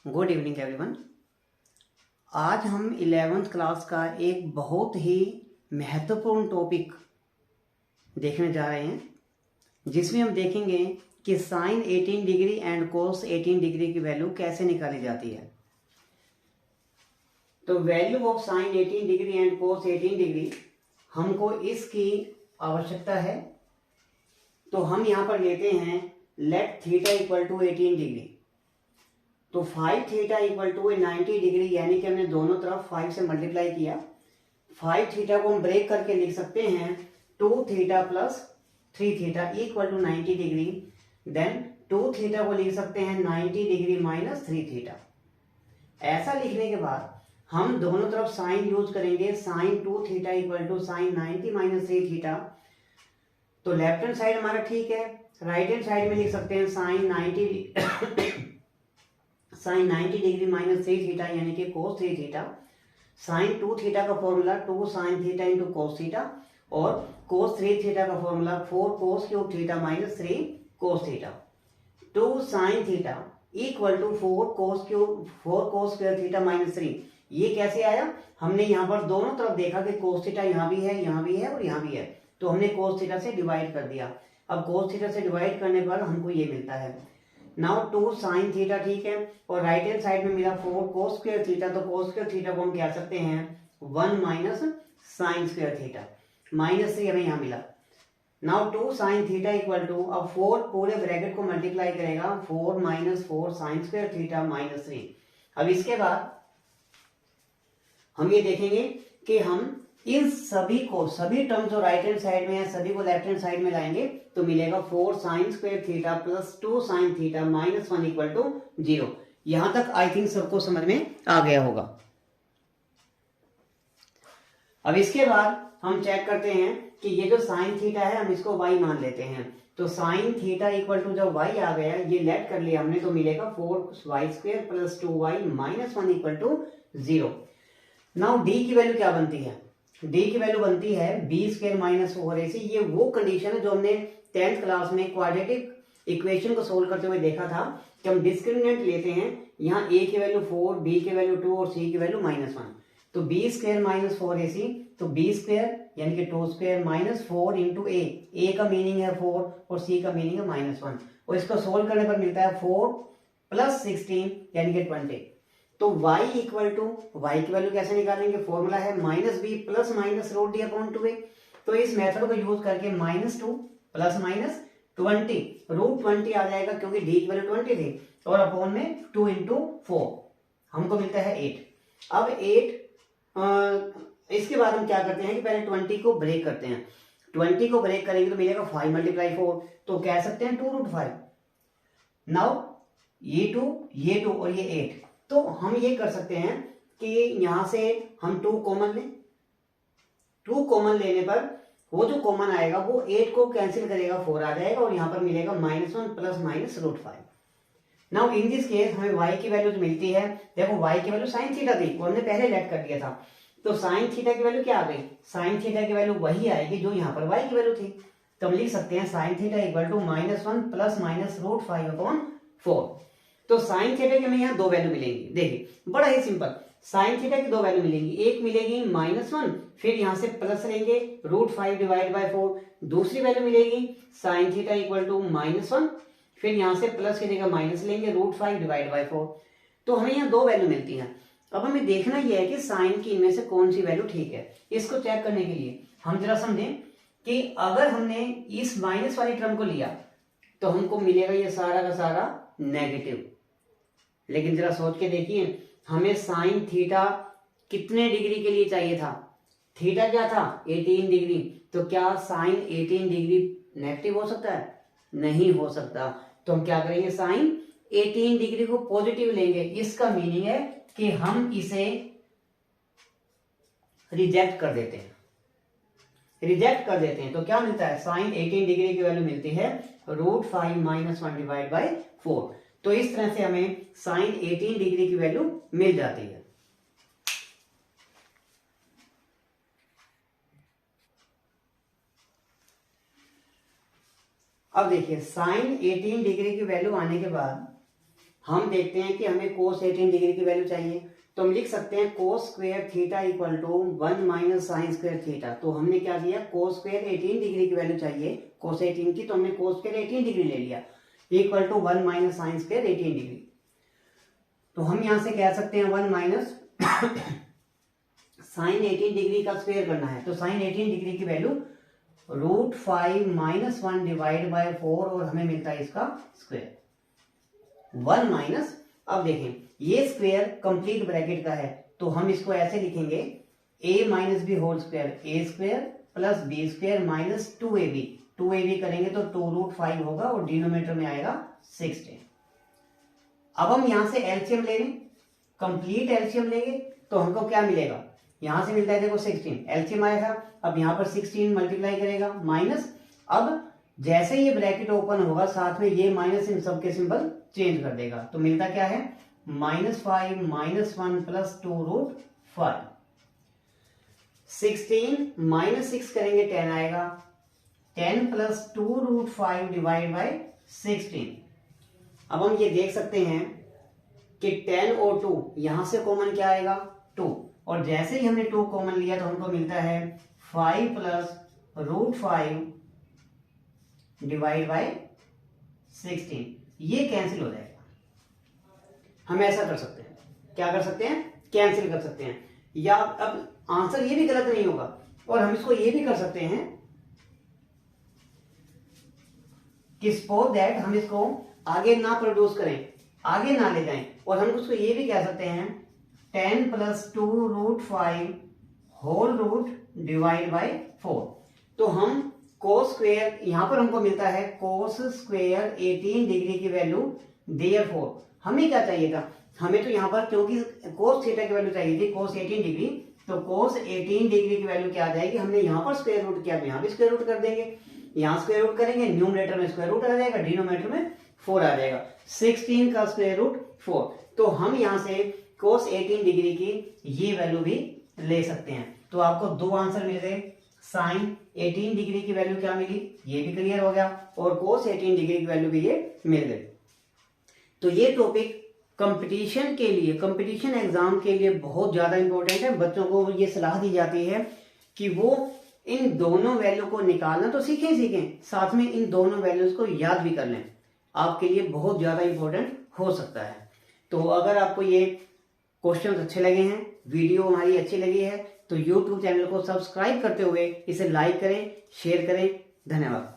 Good evening everyone. आज हम 11th class का एक बहुत ही महत्वपूर्ण टॉपिक देखने जा रहे हैं, जिसमें हम देखेंगे कि sine 18 degree and cos 18 degree की वैल्यू कैसे निकाली जाती है। तो value of sine 18 degree and cos 18 degree हमको इसकी आवश्यकता है। तो हम यहाँ पर लेते हैं let theta equal to 18 degree. तो 5 थीटा इक्वल टू 90 डिग्री, यानी कि हमने दोनों तरफ 5 से मल्टीप्लाई किया। 5 थीटा को हम ब्रेक करके लिख सकते हैं 2 theta plus 3 theta equal to 90 degree. Then 2 theta को लिख सकते हैं 90 डिग्री माइनस 3 थीटा। ऐसा लिखने के बाद हम दोनों तरफ साइन यूज करेंगे। Sine 2 theta equal to sine 90 minus 3 theta. तो लेफ्ट हैंड साइड हमारा ठीक है। राइट हैंड साइड में लिख सकते हैं साइन 90 डिग्री माइनस 3 थीटा, यानी कि कोस 3 थीटा। साइन 2 थीटा का formula 2 sine theta into cos theta, और कोस 3 थीटा का formula 4 cos cube theta minus 3 cos theta. 2 sine theta equal to 4 cos square theta minus 3। ये कैसे आया? हमने यहाँ पर दोनों तरफ देखा कि कोस थीटा यहाँ भी है, यहाँ भी है और यहाँ भी है, तो हमने कोस थीटा से डिवाइड कर दिया। अब कोस थीटा से डिवाइड करने पर हमको ये मिलता है। नाउ 2 साइन थीटा, ठीक है, और राइट हैंड साइड में मिला 4 कोस स्क्वायर थीटा। तो कोस स्क्वायर थीटा को हम क्या सकते हैं 1 minus sine square theta, minus 3 हमें यहाँ मिला। Now 2 sine theta equal to, अब 4 पूरे ब्रैकेट को मल्टीप्लाई करेगा 4 minus 4 sine square theta minus 3। अब इसके बाद हम ये देखेंगे कि हम इन सभी को, सभी टर्म जो राइट हैंड साइड में है सभी को लेफ्ट हैंड साइड में लाएंगे तो मिलेगा 4 sine square theta plus 2 sine theta minus 1 equal to 0। यहां तक आई थिंक सबको समझ में आ गया होगा। अब इसके बाद हम चेक करते हैं कि ये जो साइन थीटा है हम इसको y मान लेते हैं। तो साइन थीटा इक्वल टू जब y आ गया, ये लेट कर लिया हमने, तो मिलेगा 4y square plus 2y minus 1 equal to 0। Now d की वैल्यू क्या बनती है? d की वैल्यू बनती है b स्क्वायर माइनस 4ac। ये वो कंडीशन है जो हमने 10th क्लास में क्वाड्रेटिक इक्वेशन को सोल्व करते हुए देखा था कि हम डिस्क्रिमिनेंट लेते हैं। यहाँ a की वैल्यू 4, b की वैल्यू 2 और c की वैल्यू माइनस 1। तो b स्क्वायर माइनस 4ac, तो b स्क्वायर यानी कि 2 स्क्वायर माइनस 4 इंटू a का मीनिंग है 4 और c का मीनिंग है माइनस 1, और इसको सोल्व करने पर मिलता है 4 प्लस 16 यानी कि 20। तो y इक्वल टू, y की वैल्यू कैसे निकालेंगे? फॉर्मूला है minus B plus minus root D upon 2a। तो इस मेथड को यूज करके माइनस 2 प्लस माइनस 20 रूट 20 आ जाएगा, क्योंकि d की वैल्यू 20 थी, और अपॉन में 2 इंटू 4 हमको मिलता है 8। अब 8 इसके बाद हम क्या करते हैं कि पहले 20 को ब्रेक करते हैं। 20 को ब्रेक करेंगे तो मिलेगा 5 मल्टीप्लाई 4, तो कह सकते हैं 2 रूट 5। नाउ ये 2 और ये 8, तो हम ये कर सकते हैं कि यहां से हम 2 कॉमन लें। 2 कॉमन लेने पर वो जो कॉमन आएगा वो 8 को कैंसिल करेगा, 4 आ जाएगा, और यहां पर मिलेगा minus 1 plus minus root 5। Now in this case हमें y की वैल्यू जो मिलती है, देखो y की वैल्यू साइन थीटा थी, वो हमने पहले लेट कर दिया था। तो साइन थीटा की वैल्यू क्या आ गई? साइन थीटा की वैल्यू वही आएगी जो यहाँ पर y की वैल्यू थी। तो हम लिख सकते हैं sine theta equal to minus 1 plus minus root 5 upon 4। तो साइन थीटा की हमें यहाँ 2 वैल्यू मिलेंगी। देखिए बड़ा ही सिंपल, साइन थीटा की 2 वैल्यू मिलेंगी। एक मिलेगी माइनस 1, फिर यहाँ से प्लस लेंगे रूट 5 डिवाइड बाय 4। दूसरी वैल्यू मिलेगी sine theta equal to minus 1, फिर यहाँ से प्लस की जगह माइनस लेंगे रूट 5 डिवाइड बाय 4। तो हमें यहाँ 2 वैल्यू मिलती हैं। अब हमें देखना यह है कि साइन की इनमें से कौन सी वैल्यू ठीक है। इसको चेक करने के लिए हम जरा समझें कि अगर हमने इस माइनस वाली टर्म को लिया तो हमको मिलेगा ये सारा का सारा नेगेटिव। लेकिन जरा सोच के देखिए, हमें साइन थीटा कितने डिग्री के लिए चाहिए था? थीटा क्या था? 18 डिग्री। तो क्या साइन 18 डिग्री नेगेटिव हो सकता है? नहीं हो सकता। तो हम क्या करेंगे, साइन 18 डिग्री को पॉजिटिव लेंगे। इसका मीनिंग है कि हम इसे रिजेक्ट कर देते हैं। तो क्या मिलता है? साइन 18 डिग्री की वैल्यू मिलती है रूट 5 माइनस 1 डिवाइड बाई 4। तो इस तरह से हमें साइन 18 डिग्री की वैल्यू मिल जाती है। अब देखिए साइन 18 डिग्री की वैल्यू आने के बाद हम देखते हैं कि हमें cos 18 डिग्री की वैल्यू चाहिए, तो हम लिख सकते हैं cos square theta equal to 1 minus sine square theta. तो हमने क्या किया, cos स्क्वायर 18 डिग्री की वैल्यू चाहिए cos 18 की, तो हमने cos स्क्वायर 18 डिग्री ले लिया equal to 1 minus sine square 18 degree. तो हम यहां से कह सकते हैं 1 माइनस साइन 18 डिग्री का स्क्वायर करना है, तो साइन 18 डिग्री की वैल्यू √5 माइनस 1 डिवाइड बाय 4 और हमें मिलता है इसका स्क्वायर 1 माइनस। अब देखें ये स्क्वायर कंप्लीट ब्रैकेट का है, तो हम इसको ऐसे लिखेंगे a minus B whole square, A square plus B square minus 2ab करेंगे तो 2√5 होगा और डिनोमिनेटर में आएगा 16। अब हम यहां से एलसीएम ले लें, कंप्लीट एलसीएम लेंगे तो हमको क्या मिलेगा, यहां से मिलता है देखो 16, एलसीएम आया था, अब यहां पर 16 मल्टीप्लाई करेगा माइनस, अब जैसे ये ब्रैकेट ओपन होगा साथ में ये माइनस इन सबके सिंबल चेंज कर देगा, तो मिलता क्या है -5 माइनस 1 प्लस 2√5। 16 माइनस 6 करेंगे 10 आएगा, 10 प्लस 2√5 डिवाइड बाय 16। अब हम ये देख सकते हैं कि 10 और 2 यहां से कॉमन क्या आएगा 2, और जैसे ही हमने 2 कॉमन लिया तो हमको मिलता है 5 प्लस √5 डिवाइड बाय 16, ये कैंसिल हो जाएगा। हम ऐसा कर सकते हैं, क्या कर सकते हैं, कैंसिल कर सकते हैं, या अब आंसर ये भी गलत नहीं होगा, और हम इसको ये भी कर सकते हैं कि सपोज दैट हम इसको आगे ना प्रोड्यूस करें, आगे ना ले जाएं, और हम उसको ये भी कह सकते हैं 10 plus 2√5 whole root divide by 4। तो हम cos स्क्वेयर, यहां पर हमको मिलता है cos स्क्वेयर 18 डिग्री की वैल्यू, देयरफॉर हमें क्या चाहिए था, हमें तो यहां पर क्योंकि cos थीटा की वैल्यू चाहिए थी cos 18 डिग्री, तो cos 18 डिग्री की वैल्यू क्या आ जाएगी, हमने यहां पर स्क्वायर रूट किया तो यहां भी स्क्वायर रूट कर देंगे, यहां स्क्वायर रूट करेंगे, न्यूमरेटर में स्क्वायर रूट आ जाएगा, डिनोमिनेटर में 4 आ जाएगा, 16 का स्क्वायर रूट 4। तो हम यहां से cos 18 डिग्री की ये वैल्यू भी ले सकते हैं। तो आपको दो आंसर मिल गए, साइन 18 डिग्री की वैल्यू क्या मिली, ये भी क्लियर हो गया, और cos 18 डिग्री की वैल्यू भी ये मिल गई। तो ये टॉपिक कंपटीशन के लिए, कंपटीशन एग्जाम के लिए बहुत ज्यादा इंपॉर्टेंट है। बच्चों को ये सलाह दी जाती है कि वो इन दोनों वैल्यू को निकालना तो सीखें, साथ में इन दोनों वैल्यूज को याद भी कर लें, आपके लिए बहुत ज्यादा इंपॉर्टेंट हो सकता है। तो अगर आपको ये क्वेश्चंस अच्छे लगे हैं, वीडियो हमारी अच्छी लगी है, तो YouTube चैनल को सब्सक्राइब करते हुए इसे लाइक करें, शेयर करें। धन्यवाद।